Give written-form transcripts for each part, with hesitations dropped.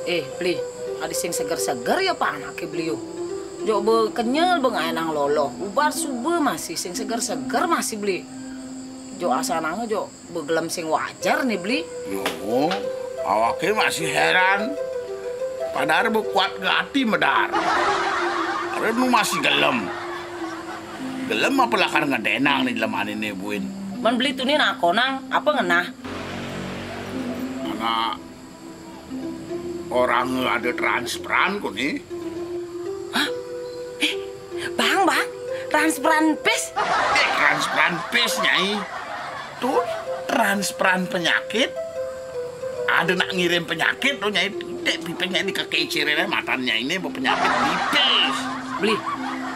Beli, ada sing seger-seger ya pak anaknya beliau. Jok kenyal bengainang lolo, ubar subuh masih sing seger-seger masih beli. Jok asananya jok begelem sing wajar nih beli. Yo, awaknya masih heran. Padahal kuat gati medar. Karena nu masih gelem. Gelem apa lah karena ngedenang nih dalam ini buin. Man beli tuh nih nakonang, apa ngenah? Karena orang ada transparan kok nih. Hah? Bang, transparan pes? Transparan pes nyai. Tuh, transparan penyakit. Ada nak ngirim penyakit tuh nyai. Pipengnya ini kekecirannya matanya ini penyakit pipes. Beli,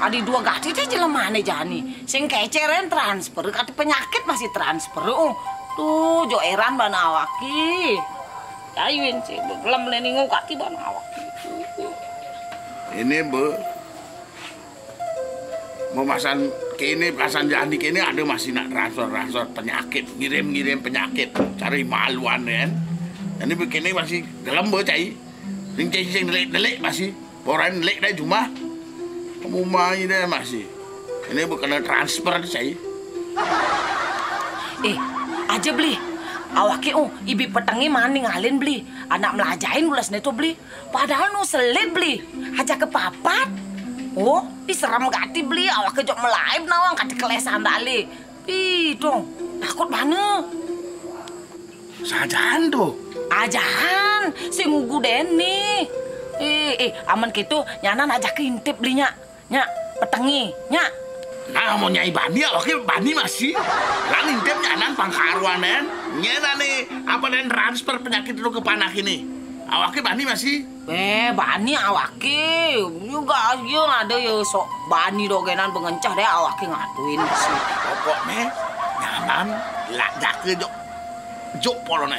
ada dua gati teh jelemane jani. Sing keceren transfer, kati penyakit masih transfer. Tuh, jo eran bana awaki. Ayuin sih, belum leningu kati bana awaki. Ini mau masan kini pasan jani kini ada masih nak transfer penyakit, ngirim penyakit, cari maluan kan. Ini begini masih dalam cai, sing delik masih, orang delik dah cuma, kamu main dah masih. Ini bukan transfer cai. Aja beli, awaki ibi petengi mana ngalin beli, anak melajain bulas neto beli, padahal nu selit beli, aja ke papat. Diseram gati beli, awak kejok melaib nawang kati kelesan dali. Dong, takut mana? Sajaan tuh. Ajahan, si ngugu deni. Aman gitu, nyanan aja keintip belinya. Nya, petengi, nya. Nah, mau nyai bani, awaknya bani masih. Lah ngintip nyanan pangkaruanen. Nyana nih, apa dan transfer penyakit lu ke panak ini. Awaknya bani masih. Bani awaki. Juga yang ada ya sok bani dogenan pengencah deh awaki ngatuin sih. Pokoknya nyanan lah jake jok polone.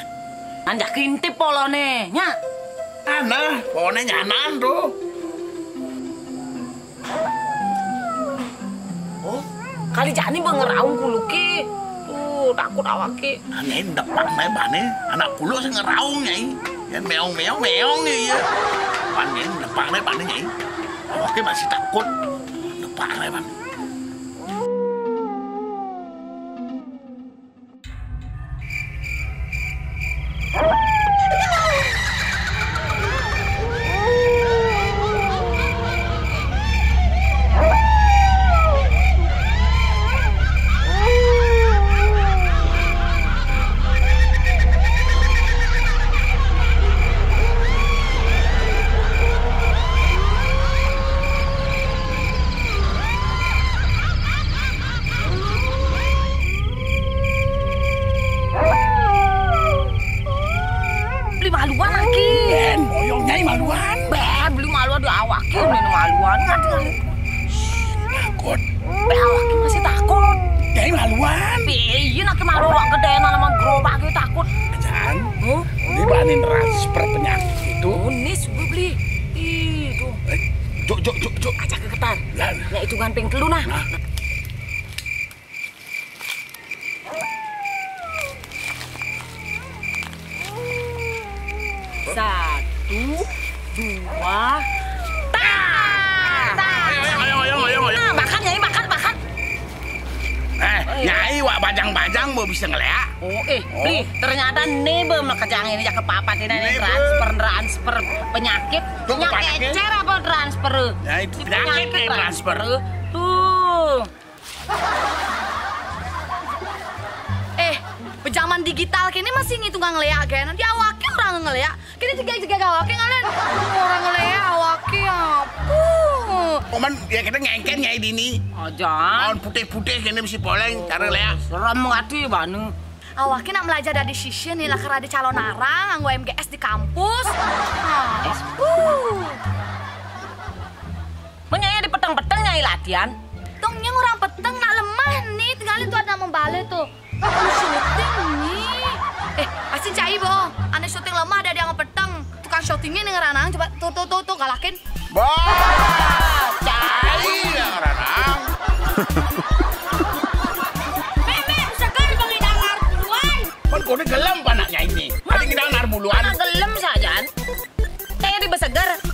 Anjak intip polone, nya. Ana, polone nyanan tuh. Kali jani bengeraung kuluki. Tuh, takut awaki. Nyai depan nih bani, anak kulo sih ngeraung nyai. Yan meong nih ya. Bani depan nih bani nyai. Awaki masih takut. Depan nih bani. Transfer penyakit itu. Nih subuh beli. Itu. Jok. Ajak ke ketar. Ya itu gamping telu nah. 1, 2, Ayo. Makan nyai, makan. Nyai wak bajang-bajang mau bisa ngeleak. Beli, ternyata nih kejang ini jak kepapat ini transfer penyakit. Penyakit ecer apa transfer? Ya itu penyakit transfer. Tuh. Zaman digital kini masih ngitung ngeleak kan? Nanti awaki orang ngeleak. Kini juga awaki ngalen. Orang ngeleak awaki apa? Oman ya kita ngengken nyai dini. Aja. Putih-putih kini mesti poleng cara ngeleak. Serem ngati banu. Awaki nak belajar dari sisi nih lah karena ada calon arang nganggo MGS di kampus. Menyaya di peteng-peteng nyai latihan. Tungnya orang peteng nak lemah nih, tinggalin tuh ada membalik tuh. Syuting nih. Asin cai boh. Ane syuting lemah ada yang peteng. Tukang syutingnya nih ngeranang. Coba tuh galakin. Cai yang ngeranang. Segar mengidang arbuluan. Kan kode gelem panaknya ini. Ada ngidang arbuluan. Anak gelem saja. beseger.